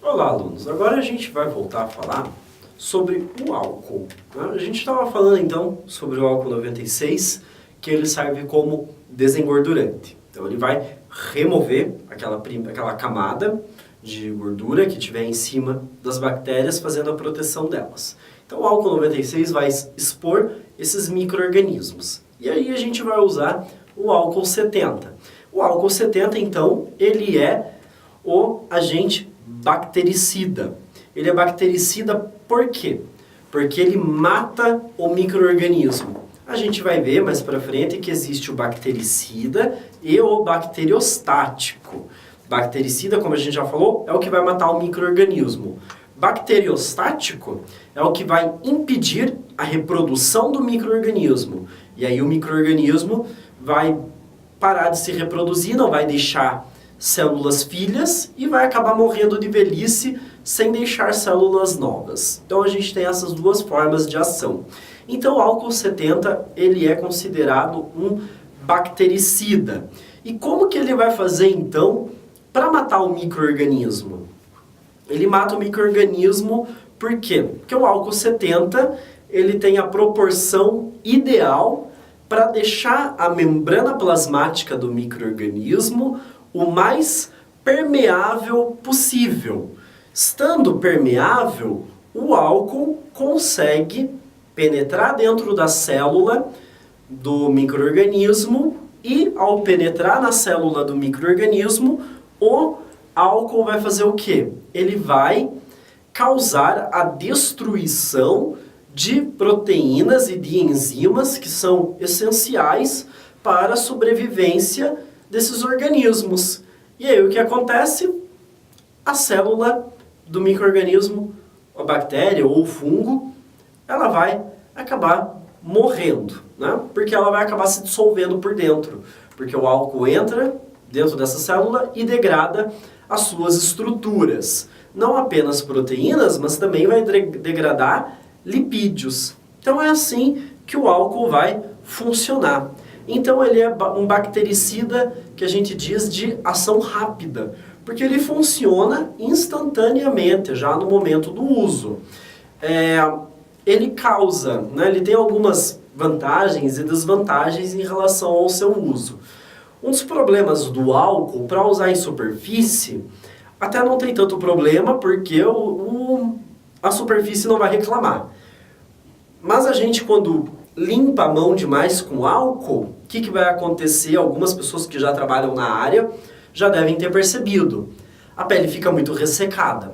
Olá, alunos! Agora a gente vai voltar a falar sobre o álcool. A gente estava falando então sobre o álcool 96, que ele serve como desengordurante. Então ele vai remover aquela camada de gordura que tiver em cima das bactérias, fazendo a proteção delas. Então o álcool 96 vai expor esses micro-organismos. E aí a gente vai usar o álcool 70. O álcool 70, então, ele é o agente bactericida. Ele é bactericida por quê? Porque ele mata o micro-organismo. A gente vai ver mais para frente que existe o bactericida e o bacteriostático. Bactericida, como a gente já falou, é o que vai matar o micro-organismo. Bacteriostático é o que vai impedir a reprodução do micro-organismo. E aí o micro-organismo vai parar de se reproduzir, não vai deixar células filhas e vai acabar morrendo de velhice sem deixar células novas. Então a gente tem essas duas formas de ação. Então o álcool 70, ele é considerado um bactericida. E como que ele vai fazer então para matar o micro-organismo? Ele mata o micro-organismo por quê? Porque o álcool 70, ele tem a proporção ideal para deixar a membrana plasmática do micro-organismo o mais permeável possível. Estando permeável, o álcool consegue penetrar dentro da célula do micro-organismo e, ao penetrar na célula do micro-organismo, o álcool vai fazer o quê? Ele vai causar a destruição de proteínas e de enzimas que são essenciais para a sobrevivência desses organismos. E aí o que acontece? A célula do micro-organismo, a bactéria ou o fungo, ela vai acabar morrendo, né? Porque ela vai acabar se dissolvendo por dentro. Porque o álcool entra dentro dessa célula e degrada as suas estruturas. Não apenas proteínas, mas também vai degradar lipídios. Então é assim que o álcool vai funcionar. Então ele é um bactericida que a gente diz de ação rápida, porque ele funciona instantaneamente, já no momento do uso. Ele causa, né, ele tem algumas vantagens e desvantagens em relação ao seu uso. Um dos problemas do álcool, para usar em superfície, até não tem tanto problema, porque a superfície não vai reclamar. Mas a gente, quando limpa a mão demais com álcool, o que vai acontecer? Algumas pessoas que já trabalham na área já devem ter percebido. A pele fica muito ressecada.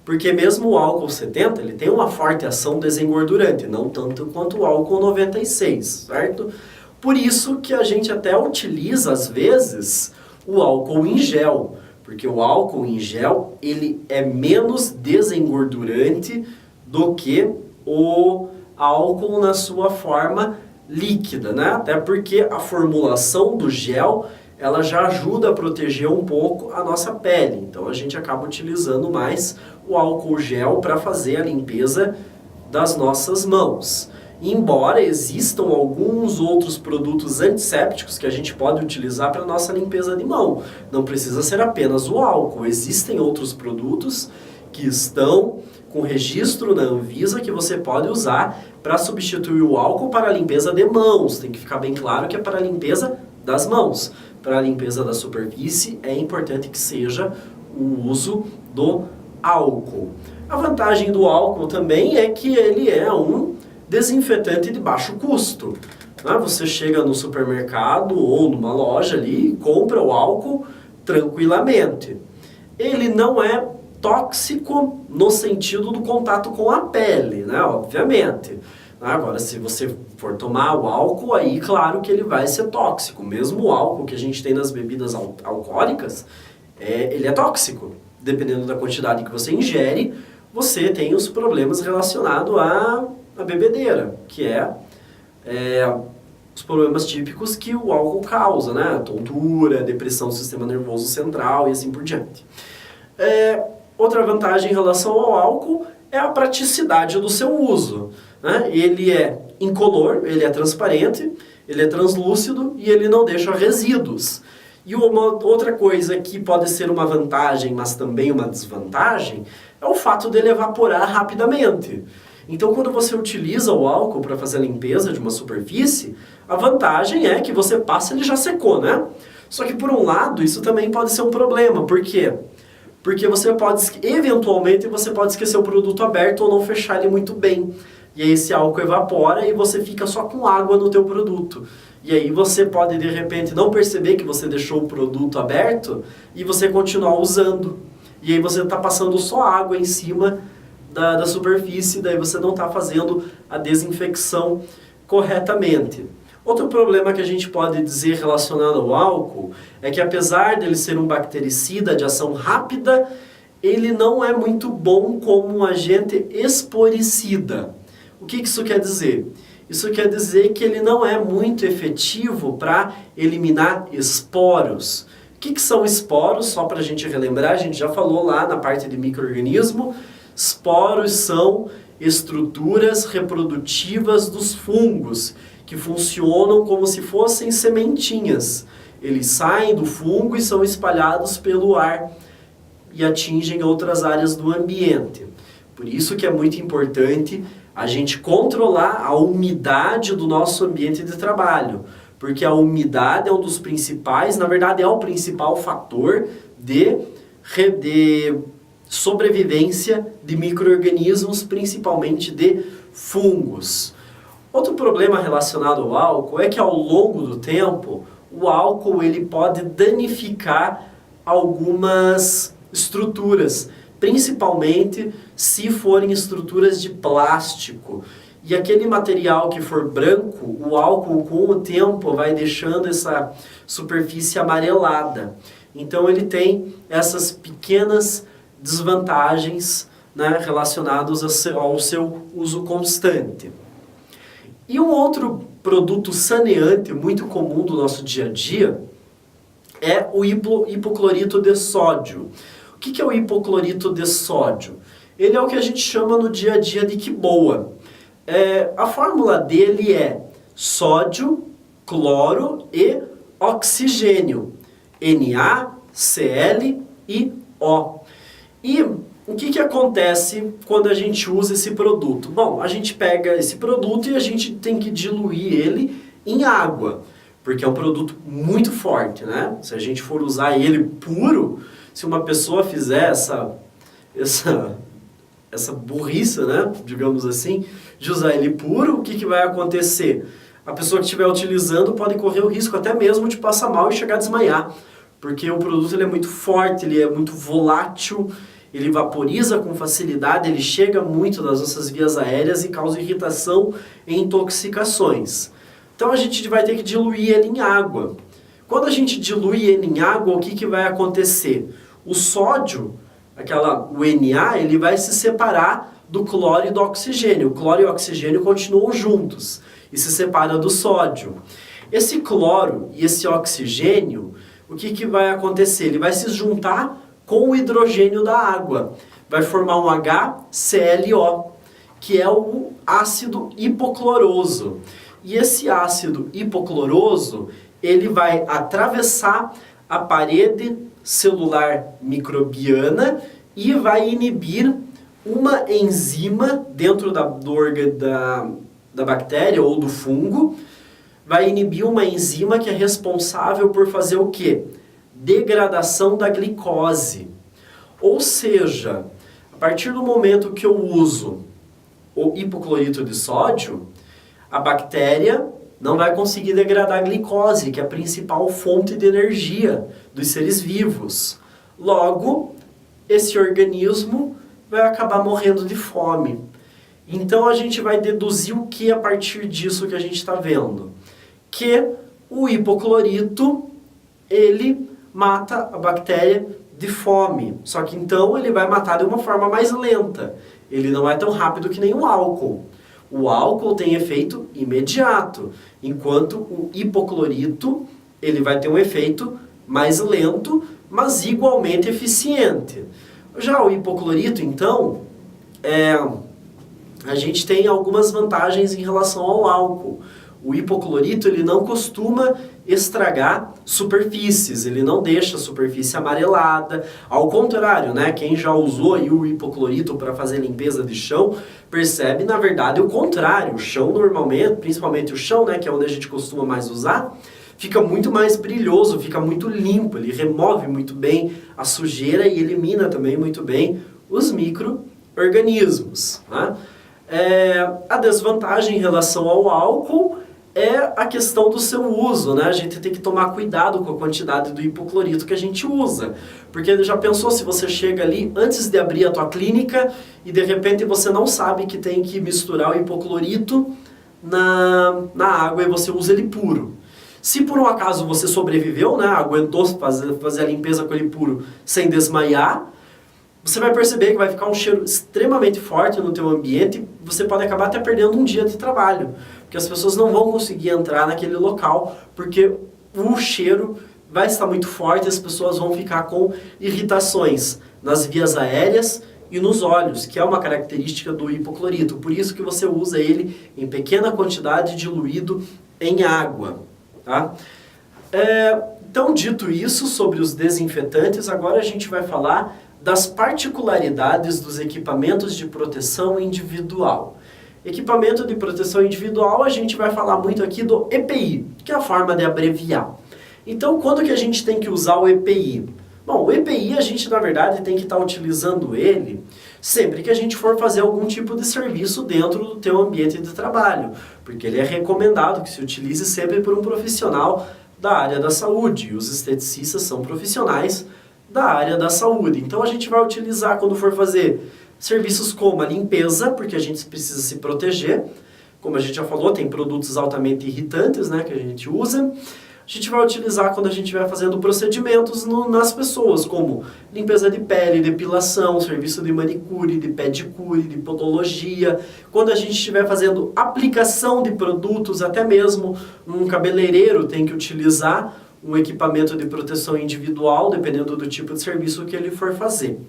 Porque mesmo o álcool 70, ele tem uma forte ação desengordurante, não tanto quanto o álcool 96, certo? Por isso que a gente até utiliza, às vezes, o álcool em gel. Porque o álcool em gel, ele é menos desengordurante do que o álcool na sua forma líquida, né? Até porque a formulação do gel, ela já ajuda a proteger um pouco a nossa pele. Então a gente acaba utilizando mais o álcool gel para fazer a limpeza das nossas mãos. Embora existam alguns outros produtos antissépticos que a gente pode utilizar para a nossa limpeza de mão. Não precisa ser apenas o álcool. Existem outros produtos que estão com registro na Anvisa que você pode usar para substituir o álcool para a limpeza de mãos. Tem que ficar bem claro que é para a limpeza das mãos. Para a limpeza da superfície é importante que seja o uso do álcool. A vantagem do álcool também é que ele é um desinfetante de baixo custo. Você chega no supermercado ou numa loja ali e compra o álcool tranquilamente. Ele não é tóxico no sentido do contato com a pele, né? Obviamente. Agora, se você for tomar o álcool, aí claro que ele vai ser tóxico. Mesmo o álcool que a gente tem nas bebidas alcoólicas, ele é tóxico. Dependendo da quantidade que você ingere, você tem os problemas relacionados à bebedeira, que os problemas típicos que o álcool causa, né? Tontura, depressão do sistema nervoso central e assim por diante. Outra vantagem em relação ao álcool é a praticidade do seu uso, né? Ele é incolor, ele é transparente, ele é translúcido e ele não deixa resíduos. E uma outra coisa que pode ser uma vantagem, mas também uma desvantagem, é o fato dele evaporar rapidamente. Então, quando você utiliza o álcool para fazer a limpeza de uma superfície, a vantagem é que você passa e ele já secou, né? Só que, por um lado, isso também pode ser um problema. Por quê? Porque eventualmente, você pode esquecer o produto aberto ou não fechar ele muito bem. E aí esse álcool evapora e você fica só com água no teu produto. E aí você pode, de repente, não perceber que você deixou o produto aberto e você continuar usando. E aí você está passando só água em cima da superfície, daí você não está fazendo a desinfecção corretamente. Outro problema que a gente pode dizer relacionado ao álcool é que, apesar dele ser um bactericida de ação rápida, ele não é muito bom como um agente esporicida. O que isso quer dizer? Isso quer dizer que ele não é muito efetivo para eliminar esporos. O que são esporos? Só para a gente relembrar, a gente já falou lá na parte de micro-organismo. Esporos são estruturas reprodutivas dos fungos, que funcionam como se fossem sementinhas. Eles saem do fungo e são espalhados pelo ar e atingem outras áreas do ambiente. Por isso que é muito importante a gente controlar a umidade do nosso ambiente de trabalho, porque a umidade é um dos principais, na verdade é o principal fator de sobrevivência de micro-organismos, principalmente de fungos. Outro problema relacionado ao álcool é que, ao longo do tempo, o álcool ele pode danificar algumas estruturas, principalmente se forem estruturas de plástico. E aquele material que for branco, o álcool com o tempo vai deixando essa superfície amarelada. Então ele tem essas pequenas desvantagens, né, relacionadas ao seu uso constante. E um outro produto saneante muito comum do nosso dia a dia é o hipoclorito de sódio. O que é o hipoclorito de sódio? Ele é o que a gente chama no dia a dia de quiboa. A fórmula dele é sódio, cloro e oxigênio. NaCl e O. E o que acontece quando a gente usa esse produto? Bom, a gente pega esse produto e a gente tem que diluir ele em água, porque é um produto muito forte, né? Se a gente for usar ele puro, se uma pessoa fizer essa burrice, né, digamos assim, de usar ele puro, o que vai acontecer? A pessoa que estiver utilizando pode correr o risco até mesmo de passar mal e chegar a desmaiar, porque o produto ele é muito forte, ele é muito volátil, ele vaporiza com facilidade, ele chega muito nas nossas vias aéreas e causa irritação e intoxicações. Então a gente vai ter que diluir ele em água. Quando a gente dilui ele em água, o que vai acontecer? O sódio, o Na, ele vai se separar do cloro e do oxigênio. O cloro e o oxigênio continuam juntos e se separa do sódio. Esse cloro e esse oxigênio, o que vai acontecer? Ele vai se juntar com o hidrogênio da água. Vai formar um HClO, que é o ácido hipocloroso. E esse ácido hipocloroso, ele vai atravessar a parede celular microbiana e vai inibir uma enzima dentro da bactéria ou do fungo. Vai inibir uma enzima que é responsável por fazer o quê? Degradação da glicose. Ou seja, a partir do momento que eu uso o hipoclorito de sódio, a bactéria não vai conseguir degradar a glicose, que é a principal fonte de energia dos seres vivos. Logo, esse organismo vai acabar morrendo de fome. Então a gente vai deduzir o que a partir disso que a gente está vendo? Que o hipoclorito, ele mata a bactéria de fome. Só que então ele vai matar de uma forma mais lenta. Ele não é tão rápido que nem o álcool. O álcool tem efeito imediato, enquanto o hipoclorito ele vai ter um efeito mais lento, mas igualmente eficiente. Já o hipoclorito, então, a gente tem algumas vantagens em relação ao álcool. O hipoclorito ele não costuma estragar superfícies, ele não deixa a superfície amarelada. Ao contrário, né, quem já usou aí o hipoclorito para fazer limpeza de chão, percebe na verdade o contrário. O chão normalmente, principalmente o chão, né, que é onde a gente costuma mais usar, fica muito mais brilhoso, fica muito limpo, ele remove muito bem a sujeira e elimina também muito bem os micro-organismos, né? A desvantagem em relação ao álcool é a questão do seu uso, né? A gente tem que tomar cuidado com a quantidade do hipoclorito que a gente usa. Porque já pensou se você chega ali antes de abrir a tua clínica e de repente você não sabe que tem que misturar o hipoclorito na água e você usa ele puro. Se por um acaso você sobreviveu, né? Aguentou fazer a limpeza com ele puro sem desmaiar, você vai perceber que vai ficar um cheiro extremamente forte no teu ambiente e você pode acabar até perdendo um dia de trabalho. Porque as pessoas não vão conseguir entrar naquele local porque o cheiro vai estar muito forte e as pessoas vão ficar com irritações nas vias aéreas e nos olhos, que é uma característica do hipoclorito. Por isso que você usa ele em pequena quantidade diluído em água. Tá? Então, dito isso sobre os desinfetantes, agora a gente vai falar das particularidades dos equipamentos de proteção individual. Equipamento de proteção individual, a gente vai falar muito aqui do EPI, que é a forma de abreviar. Então, quando que a gente tem que usar o EPI? Bom, o EPI a gente, na verdade, tem que estar utilizando ele sempre que a gente for fazer algum tipo de serviço dentro do teu ambiente de trabalho, porque ele é recomendado que se utilize sempre por um profissional da área da saúde, e os esteticistas são profissionais da área da saúde. Então, a gente vai utilizar quando for fazer serviços como a limpeza, porque a gente precisa se proteger. Como a gente já falou, tem produtos altamente irritantes, né, que a gente usa. A gente vai utilizar quando a gente vai fazendo procedimentos nas pessoas, como limpeza de pele, depilação, serviço de manicure, de pedicure, de podologia. Quando a gente estiver fazendo aplicação de produtos, até mesmo um cabeleireiro tem que utilizar um equipamento de proteção individual, dependendo do tipo de serviço que ele for fazer.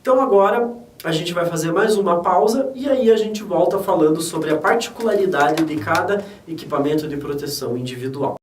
Então agora a gente vai fazer mais uma pausa e aí a gente volta falando sobre a particularidade de cada equipamento de proteção individual.